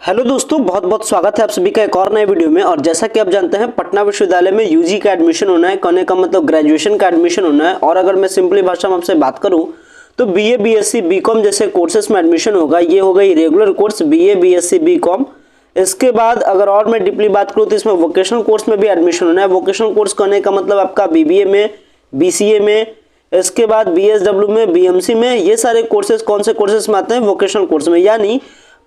Hello दोस्तों, बहुत बहुत स्वागत है आप सभी का एक और नए वीडियो में। और जैसा कि आप जानते हैं, पटना विश्वविद्यालय में यूजी का एडमिशन होना है, कहने का मतलब ग्रेजुएशन का एडमिशन होना है। और अगर मैं सिंपली भाषा में आपसे बात करूं तो बीए, बीएससी, बीकॉम जैसे कोर्सेस में एडमिशन होगा। ये हो गई regular course BA, BSc, BCom. इसके बाद अगर और मैं डीपली बात करूँ तो इसमें वोकेशनल कोर्स में भी एडमिशन होना है। वोकेशनल कोर्स कहने का मतलब आपका बीबीए में, बीसीए में, इसके बाद बीएसडब्ल्यू में, बीएमसी में, ये सारे कोर्सेज कौन से कोर्सेज में आते हैं? वोकेशनल कोर्स में। यानी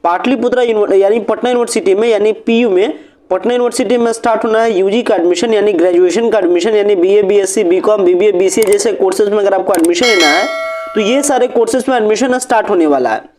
पाटलिपुत्रा यानी पटना यूनिवर्सिटी में, यानी पीयू में, पटना यूनिवर्सिटी में स्टार्ट होना है यूजी का एडमिशन, यानी ग्रेजुएशन का एडमिशन, यानी BA, BSc, BCom, BBA, BCA जैसे कोर्सेज में अगर आपको एडमिशन लेना है तो ये सारे कोर्सेज में एडमिशन स्टार्ट होने वाला है।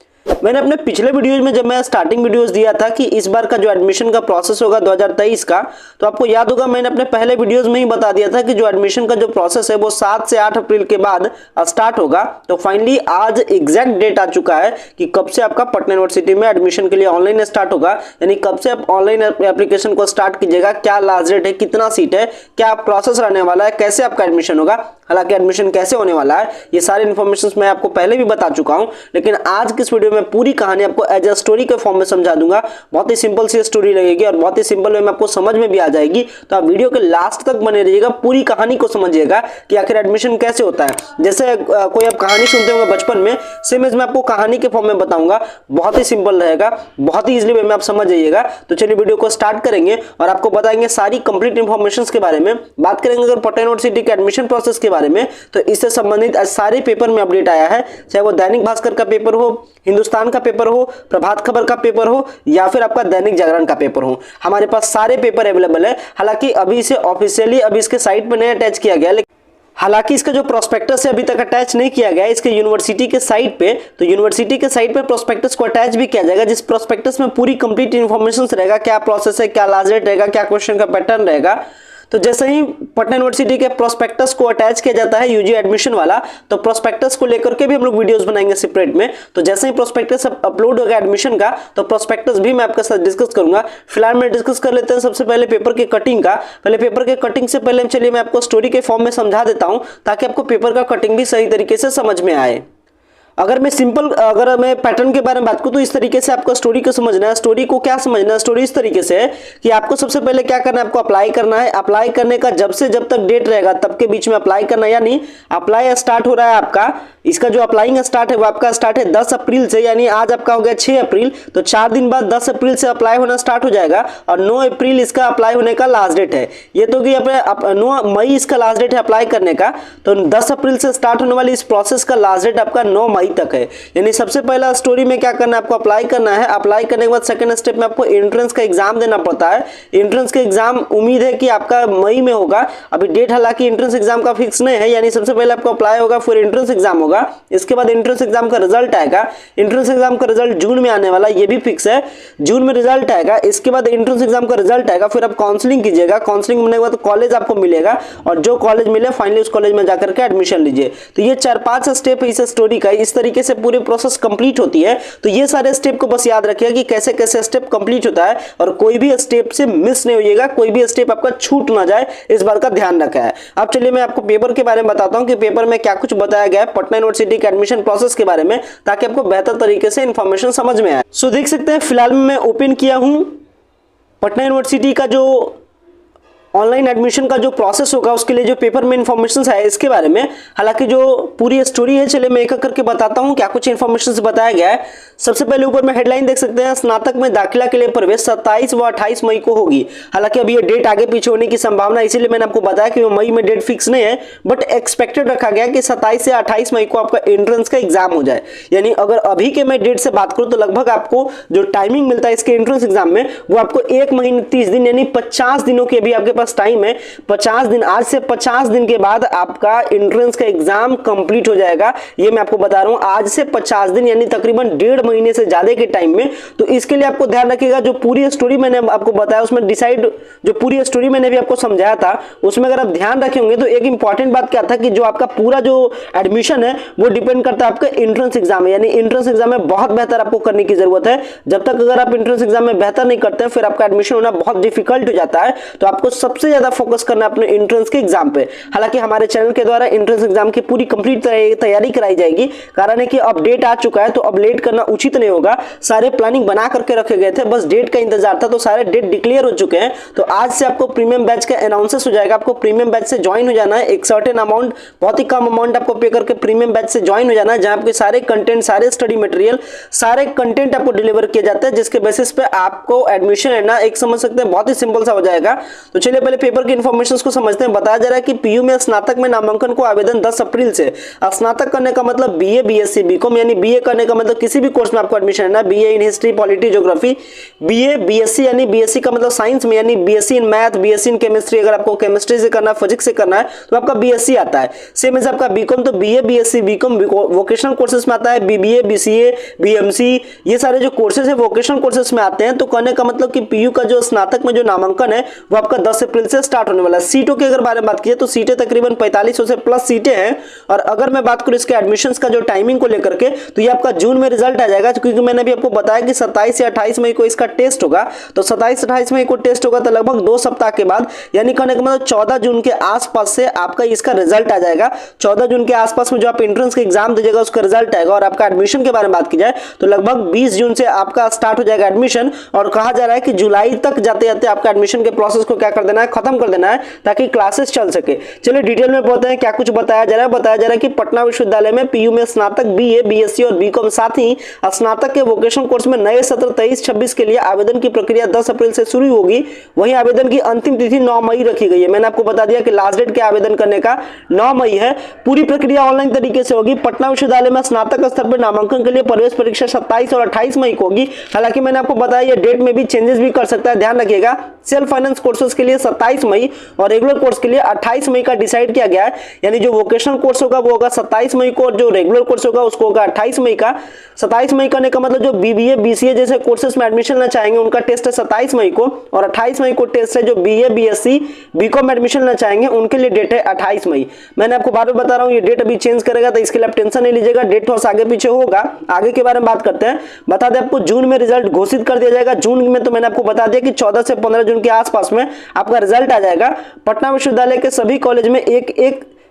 मैंने अपने पिछले वीडियोज में जब मैं स्टार्टिंग वीडियोस दिया था कि इस बार का जो एडमिशन का प्रोसेस होगा 2023 का, तो आपको याद होगा मैंने अपने पहले वीडियोस में ही बता दिया था कि जो एडमिशन का जो प्रोसेस है वो 7 से 8 अप्रैल के बाद स्टार्ट होगा। तो फाइनली आज एग्जैक्ट डेट आ चुका है कि कब से आपका पटना यूनिवर्सिटी में एडमिशन के लिए ऑनलाइन स्टार्ट होगा, यानी कब से आप ऑनलाइन एप्लीकेशन को स्टार्ट कीजिएगा, क्या लास्ट डेट है, कितना सीट है, क्या प्रोसेस रहने वाला है, कैसे आपका एडमिशन होगा। हालांकि एडमिशन कैसे होने वाला है ये सारे इन्फॉर्मेशन मैं आपको पहले भी बता चुका हूं, लेकिन आज की इस वीडियो में पूरी कहानी आपको एज अ स्टोरी के फॉर्म में समझा दूंगा। बहुत ही सिंपल सी स्टोरी लगेगी और बहुत ही सिंपल वे में आपको समझ में भी आ जाएगी। तो आप वीडियो के लास्ट तक बने रहिएगा, पूरी कहानी को समझिएगा कि आखिर एडमिशन कैसे होता है। जैसे कोई आप कहानी सुनते होंगे बचपन में, सेम एज मैं आपको कहानी के फॉर्म में बताऊंगा। बहुत ही सिंपल रहेगा, बहुत ही इजीली वे में आप समझ जाइएगा। तो चलिए वीडियो को स्टार्ट करेंगे और आपको बताएंगे सारी कंप्लीट इंफॉर्मेशन के बारे में। बात करेंगे अगर पटना यूनिवर्सिटी के एडमिशन प्रोसेस के बारे में, तो इससे संबंधित सारे पेपर में अपडेट आया है, चाहे वो दैनिक भास्कर का पेपर हो, हिंदुस्तान का पेपर हो, प्रभात खबर का पेपर हो या फिर आपका दैनिक जागरण का पेपर हो। हमारे पास सारे पेपर अवेलेबल है। हालांकि अभी इसे ऑफिशियली अभी इसके साइट पर नहीं अटैच किया गया, हालांकि इसका जो प्रोस्पेक्टस है अभी तक अटैच नहीं किया गया है इसके यूनिवर्सिटी के साइट पे। तो यूनिवर्सिटी के साइट पे प्रोस्पेक्टस को अटैच भी किया जाएगा, जिस प्रोस्पेक्टस में पूरी कंप्लीट इंफॉर्मेशन रहेगा, क्या प्रोसेस है, क्या लास्ट डेट रहेगा, क्या क्वेश्चन का पैटर्न रहेगा। तो जैसे ही पटना यूनिवर्सिटी के प्रोस्पेक्टस को अटैच किया जाता है यूजी एडमिशन वाला, तो प्रोस्पेक्टस को लेकर के भी हम लोग वीडियोस बनाएंगे सेपरेट में। तो जैसे ही प्रोस्पेक्टस अपलोड होगा एडमिशन का, तो प्रोस्पेक्टस भी मैं आपके साथ डिस्कस करूंगा। फिलहाल मैं डिस्कस कर लेते हैं सबसे पहले पेपर की कटिंग का। पहले पेपर के कटिंग से पहले चलिए मैं आपको स्टोरी के फॉर्म में समझा देता हूं, ताकि आपको पेपर का कटिंग भी सही तरीके से समझ में आए। अगर मैं पैटर्न के बारे में बात करूं तो इस तरीके से आपको स्टोरी को समझना है। स्टोरी को क्या समझना है? स्टोरी इस तरीके से है कि आपको सबसे पहले क्या करना है, आपको अप्लाई करना है। अप्लाई करने का जब से जब तक डेट रहेगा तब के बीच में अप्लाई करना है। यानी अप्लाई स्टार्ट हो रहा है आपका, इसका जो अप्लाइंग स्टार्ट है वो आपका स्टार्ट है 10 अप्रैल से, यानी आज आपका हो गया 6 अप्रैल, तो 4 दिन बाद 10 अप्रैल से अप्लाई होना स्टार्ट हो जाएगा और 9 अप्रैल इसका अप्लाई होने का लास्ट डेट है। ये तो कि 9 मई इसका लास्ट डेट है अप्लाई करने का। तो 10 अप्रैल से स्टार्ट होने वाली इस प्रोसेस का लास्ट डेट आपका 9 मई तक है। यानी सबसे पहला स्टोरी में क्या करना है, आपको अप्लाई करना है। अप्लाई करने के बाद सेकंड स्टेप में आपको एंट्रेंस का एग्जाम देना पड़ता है। एंट्रेंस का एग्जाम उम्मीद है कि आपका मई में होगा। अभी डेट हालांकि एंट्रेंस एग्जाम का फिक्स नहीं है, यानी सबसे पहले आपको अप्लाई होगा, फिर एंट्रेंस एग्जाम होगा, इसके बाद एंट्रेंस एग्जाम का रिजल्ट आएगा। एंट्रेंस एग्जाम का रिजल्ट जून में आने वाला, ये भी फिक्स है, जून में रिजल्ट आएगा। इसके बाद एंट्रेंस एग्जाम का रिजल्ट आएगा, फिर आप काउंसलिंग कीजिएगा। काउंसलिंग मिलने के बाद कॉलेज आपको मिलेगा और जो कॉलेज मिले फाइनली उस कॉलेज में जाकर के एडमिशन लीजिए। तो ये 4-5 स्टेप है इस स्टोरी का। इस तरीके से पूरी प्रोसेस कंप्लीट होती है। तो ये सारे स्टेप को बस याद रखिएगा कि कैसे कैसे स्टेप कंप्लीट होता है और कोई भी स्टेप से मिस नहीं होइएगा, कोई भी स्टेप आपका छूट ना जाए, इस बार का ध्यान रखा है। अब चलिए मैं आपको पेपर के बारे में बताता हूं कि पेपर में क्या कुछ बताया गया है पटना यूनिवर्सिटी के एडमिशन प्रोसेस के बारे में, ताकि आपको बेहतर तरीके से इंफॉर्मेशन समझ में आए। सो देख सकते हैं फिलहाल मैं ओपन किया हूं पटना यूनिवर्सिटी का जो ऑनलाइन एडमिशन का जो प्रोसेस होगा उसके लिए जो पेपर में इंफॉर्मेशन है इसके बारे में। हालांकि जो पूरी स्टोरी है चलिए मैं एक एक करके बताता हूं क्या कुछ इंफॉर्मेशन बताया गया है। सबसे पहले ऊपर में हेडलाइन देख सकते हैं, स्नातक में दाखिला के लिए प्रवेश 27 व 28 मई को होगी। हालांकि अभी ये डेट आगे पीछे होने की संभावना, इसीलिए मैंने आपको बताया कि मई में डेट फिक्स नहीं है, बट एक्सपेक्टेड रखा गया कि 27 से 28 मई को आपका एंट्रेंस का एग्जाम हो जाए। यानी अगर अभी के मैं डेट से बात करूं तो लगभग आपको जो टाइमिंग मिलता है इसके एंट्रेंस एग्जाम में वो आपको 1 महीने 30 दिन यानी 50 दिनों के भी आपके पास टाइम है। 50 दिन, आज से 50 दिन के बाद आपका एंट्रेंस का एग्जाम कंप्लीट हो जाएगा। ये मैं आपको बता रहा हूं, आज से 50 दिन यानी तकरीबन 1.5 महीने से ज्यादा के टाइम में। तो इसके लिए आपको ध्यान रखिएगा, जो पूरी स्टोरी मैंने आपको बताया उसमें जो पूरी स्टोरी मैंने भी आपको समझाया था उसमें अगर आप ध्यान रखेंगे तो एक इंपॉर्टेंट बात क्या था कि जो आपका पूरा जो एडमिशन है वो डिपेंड करता है आपका एंट्रेंस एग्जाम है। यानी एंट्रेंस एग्जाम में बहुत बेहतर आपको करने की जरूरत है। जब तक अगर आप एंट्रेंस एग्जाम में बेहतर नहीं करते हैं फिर आपका एडमिशन होना बहुत डिफिकल्ट हो जाता है। तो आपको सबसे ज्यादा फोकस करना है अपने एंट्रेंस के एग्जाम पे। हालांकि हमारे चैनल के द्वारा एंट्रेंस एग्जाम की पूरी कंप्लीट तैयारी कराई जाएगी, कारण है कि अब डेट आ चुका है तो अब लेट करना उचित नहीं होगा। सारे प्लानिंग बना करके रखे गए थे, बस डेट का इंतजार था, तो सारे डेट डिक्लेयर हो चुके हैं। तो आज से आपको प्रीमियम बैच का अनाउंसेस हो जाएगा, आपको प्रीमियम बैच से ज्वाइन हो जाना है। एक सर्टेन अमाउंट, बहुत ही कम अमाउंट आपको पे करके प्रीमियम बैच से ज्वाइन हो जाना है, जहां आपके सारे कंटेंट, सारे स्टडी मटेरियल, सारे कंटेंट आपको डिलीवर किया जाता है, जिसके बेसिस पे आपको एडमिशन है ना, एक समझ सकते हैं बहुत ही सिंपल सा हो जाएगा। तो चलिए पहले पेपर की इन्फॉर्मेशन को समझते हैं। बताया जा रहा है कि पीयू में स्नातक में नामांकन को आवेदन 10 अप्रैल से। स्नातक करने का मतलब बीए, बीएससी, बीकॉम, यानी बीए करने का मतलब किसी भी कोर्स में आपको एडमिशन है ना, BA in history, polity, geography, BA, BSc यानी बीएससी का मतलब साइंस में, यानी BSc in math, BSc in chemistry, अगर आपको केमिस्ट्री से करना है, फिजिक्स से करना है तो आपका बीएससी आता है। सेम एज आपका बीकॉम तो BA, BSc, BCom vocational courses में आता है, बीबीए, बीसीए, बीएमसी, ये सारे जो कोर्सेज है वोकेशनल कोर्सेज में आते हैं। तो कहने का मतलब कि पीयू का जो स्नातक में जो नामांकन है वो आपका 10 अप्रैल से स्टार्ट होने वाला है। सीटों के अगर बारे में बात की तो सीटें तकरीबन 4500 से प्लस सीटें हैं। और अगर मैं बात करूं इसके एडमिशंस का जो टाइमिंग को लेकर के, तो ये आपका जून में रिजल्ट आ जाएगा, क्योंकि मैंने अभी आपको बताया कि 27 या 28 मई को इसका टेस्ट होगा। तो 27-28 मई को टेस्ट होगा, तो लगभग 2 सप्ताह के बाद, यानी कहने का मतलब 14 जून के आसपास से आपका इसका रिजल्ट आ जाएगा। 14 जून के आसपास में जो आप एंट्रेंस का एग्जाम दीजिएगा उसका रिजल्ट आएगा। और आपका एडमिशन के बारे में बात की जाए तो लगभग 20 जून से आपका स्टार्ट हो जाएगा एडमिशन, और कहा जा रहा है कि जुलाई तक जाते जाते आपका एडमिशन के प्रोसेस को क्या कर देना है, खत्म कर देना है, ताकि क्लासेस चल सके। चलिए डिटेल में बताते हैं क्या कुछ बताया जा रहा है। बताया जा रहा है कि पटना विश्वविद्यालय में पीयू में स्नातक, बीए, बीएससी और बीकॉम, साथ ही स्नातक के वोकेशनल कोर्स में नए सत्र 23-26 के लिए आवेदन की प्रक्रिया 10 अप्रैल से शुरू होगी। वहीं आवेदन की अंतिम तिथि 9 मई रखी गई है। मैंने आपको बता दिया कि लास्ट डेट के आवेदन करने का 9 मई है। पूरी प्रक्रिया ऑनलाइन तरीके से होगी। पटना विश्वविद्यालय में स्नातक स्तर पर नामांकन के लिए प्रवेश परीक्षा 27 और 28 मई को होगी। हालांकि मैंने आपको बताया ये डेट में भी चेंजेस भी कर सकता है, ध्यान रखिएगा। सेल्फ फाइनेंस कोर्सेज के लिए 27 मई और रेगुलर कोर्स के लिए 28 मई का डिसाइड किया गया है। यानी जो वोकेशनल कोर्स होगा वो होगा 27 मई को, और जो रेगुलर कोर्स होगा उसको होगा 28 मई का। 27 मई करने का मतलब जो बीबीए, बीसीए जैसे कोर्सेज में एडमिशन लेना चाहेंगे उनका टेस्ट है 27 मई को, और 28 मई को टेस्ट है जो बीए, बीएससी, बीकॉम एडमिशन लेना चाहेंगे उनके लिए डेट है 28 मई। मैंने आपको बार बार बता रहा हूँ ये डेट अभी चेंज करेगा, तो इसके लिए आप टेंशन नहीं लीजिएगा, डेट थोड़ा सा आगे पीछे होगा। आगे के बारे में बात करते हैं। बता दें आपको जून में रिजल्ट घोषित कर दिया जाएगा। जून में तो मैंने आपको बता दिया कि 14 से 15 जून के आसपास में आपका रिजल्ट आ जाएगा। पटना विश्वविद्यालय के सभी कॉलेज में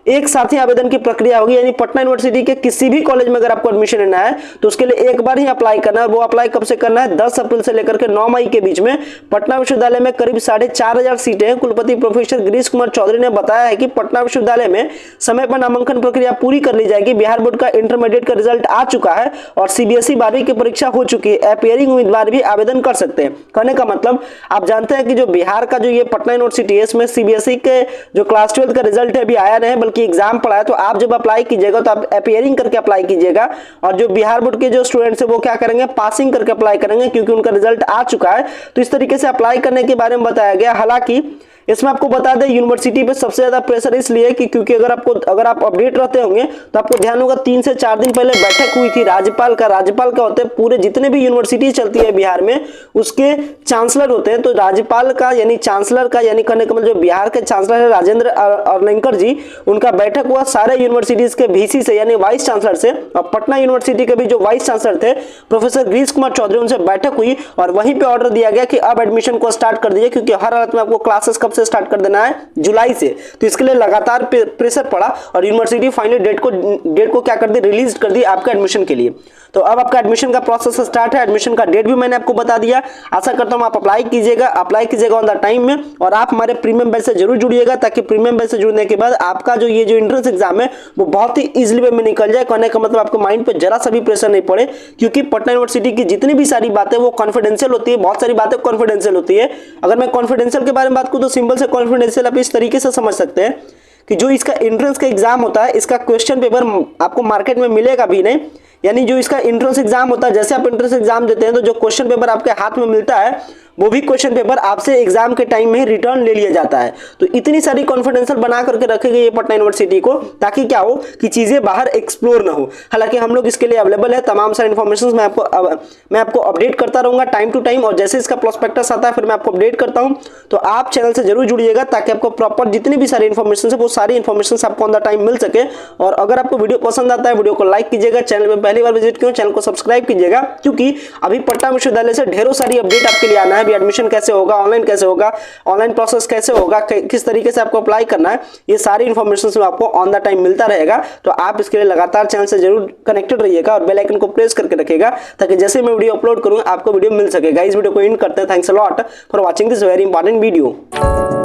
एक साथ ही आवेदन की प्रक्रिया होगी। यानी पटना यूनिवर्सिटी के किसी भी कॉलेज में अगर आपको एडमिशन लेना है तो उसके लिए एक बार ही अप्लाई करना है। वो अप्लाई कब से करना है, 10 अप्रैल से लेकर के 9 मई के बीच में। पटना विश्वविद्यालय में करीब 4500 सीटें हैं। कुलपति प्रोफेसर गिरीश कुमार चौधरी ने बताया है कि पटना विश्वविद्यालय में समय पर नामांकन प्रक्रिया पूरी कर ली जाएगी। बिहार बोर्ड का इंटरमीडिएट का रिजल्ट आ चुका है और सीबीएसई 12वीं की परीक्षा हो चुकी है। अपीयरिंग उम्मीदवार भी आवेदन कर सकते हैं। कहने का मतलब आप जानते हैं कि जो बिहार का जो ये पटना यूनिवर्सिटी है इसमें सीबीएसई के जो क्लास 12 का रिजल्ट है अभी आया नहीं, बल्कि एग्जाम पड़ा है। तो आप जब अप्लाई कीजिएगा तो आप अपीयरिंग करके अप्लाई कीजिएगा, और जो बिहार बोर्ड के जो स्टूडेंट्स है वो क्या करेंगे, पासिंग करके अप्लाई करेंगे, क्योंकि उनका रिजल्ट आ चुका है। तो इस तरीके से अप्लाई करने के बारे में बताया गया। हालांकि इसमें आपको बता दें यूनिवर्सिटी पे सबसे ज्यादा प्रेशर इसलिए कि क्योंकि अगर आप अपडेट रहते होंगे तो आपको ध्यान होगा 3 से 4 दिन पहले बैठक हुई थी राज्यपाल का होते हैं पूरे जितने भी यूनिवर्सिटी चलती है बिहार में उसके चांसलर होते हैं। तो राज्यपाल का यानी चांसलर का यानी कहने का मतलब जो बिहार के चांसलर है राजेंद्र अर्लेंकर जी, उनका बैठक हुआ सारे यूनिवर्सिटीज के VC से यानी वाइस चांसलर से। और पटना यूनिवर्सिटी के भी जो वाइस चांसलर थे प्रोफेसर गिरीश कुमार चौधरी, उनसे बैठक हुई और वहीं पे ऑर्डर दिया गया कि अब एडमिशन को स्टार्ट कर दीजिए, क्योंकि हर हालत में आपको क्लासेस कब से स्टार्ट कर देना है, जुलाई से। तो इसके लिए लगातार प्रेशर पड़ा और यूनिवर्सिटी फाइनली डेट को क्या कर दी, रिलीज कर दी आपका एडमिशन के लिए। तो अब आपका एडमिशन का प्रोसेस स्टार्ट है। एडमिशन का डेट भी मैंने आपको बता दिया। आशा करता हूं आप अप्लाई कीजिएगा ऑन द टाइम में, और आप हमारे प्रीमियम बैच से जरूर जुड़िएगा, ताकि प्रीमियम बैच से जुड़ने के बाद आपका जो ये जो एंट्रेंस एग्जाम है वो बहुत ही इजीली वे में निकल जाए। कहने का मतलब आपको माइंड पे जरा सा भी प्रेशर नहीं पड़े, क्योंकि पटना यूनिवर्सिटी की जितनी भी सारी बातें वो कॉन्फिडेंशियल होती है। बहुत सारी बातें कॉन्फिडेंशियल होती है। अगर मैं कॉन्फिडेंशियल के बारे में बात करूं तो सिंपल से कॉन्फिडेंशियल आप इस तरीके से समझ सकते हैं कि जो इसका एंट्रेंस का एग्जाम होता है इसका क्वेश्चन पेपर आपको मार्केट में मिलेगा भी नहीं। यानी जो इसका एंट्रेंस एग्जाम होता है, जैसे आप एंट्रेंस एग्जाम देते हैं तो जो क्वेश्चन पेपर आपके हाथ में मिलता है वो भी क्वेश्चन पेपर आपसे एग्जाम के टाइम में ही रिटर्न ले लिया जाता है। तो इतनी सारी कॉन्फिडेंशियल बना करके रखी गई है पटना यूनिवर्सिटी को, ताकि क्या हो कि चीजें बाहर एक्सप्लोर ना हो। हालांकि हम लोग इसके लिए अवेलेबल है, तमाम सारे इन्फॉर्मेशन मैं आपको अपडेट करता रहूंगा टाइम टू टाइम, और जैसे इसका प्रोस्पेक्टस आता है फिर मैं आपको अपडेट करता हूं। तो आप चैनल से जरूर जुड़िएगा ताकि आपको प्रॉपर जितनी भी सारी इन्फॉर्मेशन है वो सारी इन्फॉर्मेशन आपको ऑन द टाइम मिल सके। और अगर आपको वीडियो पसंद आता है वीडियो को लाइक कीजिएगा, चैनल में पहली बार विजिट किए हो चैनल को सब्सक्राइब कीजिएगा, क्योंकि अभी पटना विश्वविद्यालय से ढेरों सारी अपडेट आपके लिए आना है। अभी एडमिशन कैसे होगा, ऑनलाइन कैसे होगा, ऑनलाइन प्रोसेस कैसे होगा, किस तरीके से आपको अप्लाई करना है, ये सारी इन्फॉर्मेशन आपको ऑन द टाइम मिलता रहेगा। तो आप इसके लिए लगातार चैनल से जरूर कनेक्टेड रहिएगा और बेल आइकन को प्रेस करके रखिएगा, ताकि जैसे मैं वीडियो अपलोड करूँ आपको वीडियो मिल सकेगा। इस वीडियो को एंड करते हैं। Thanks a lot for watching this very important video.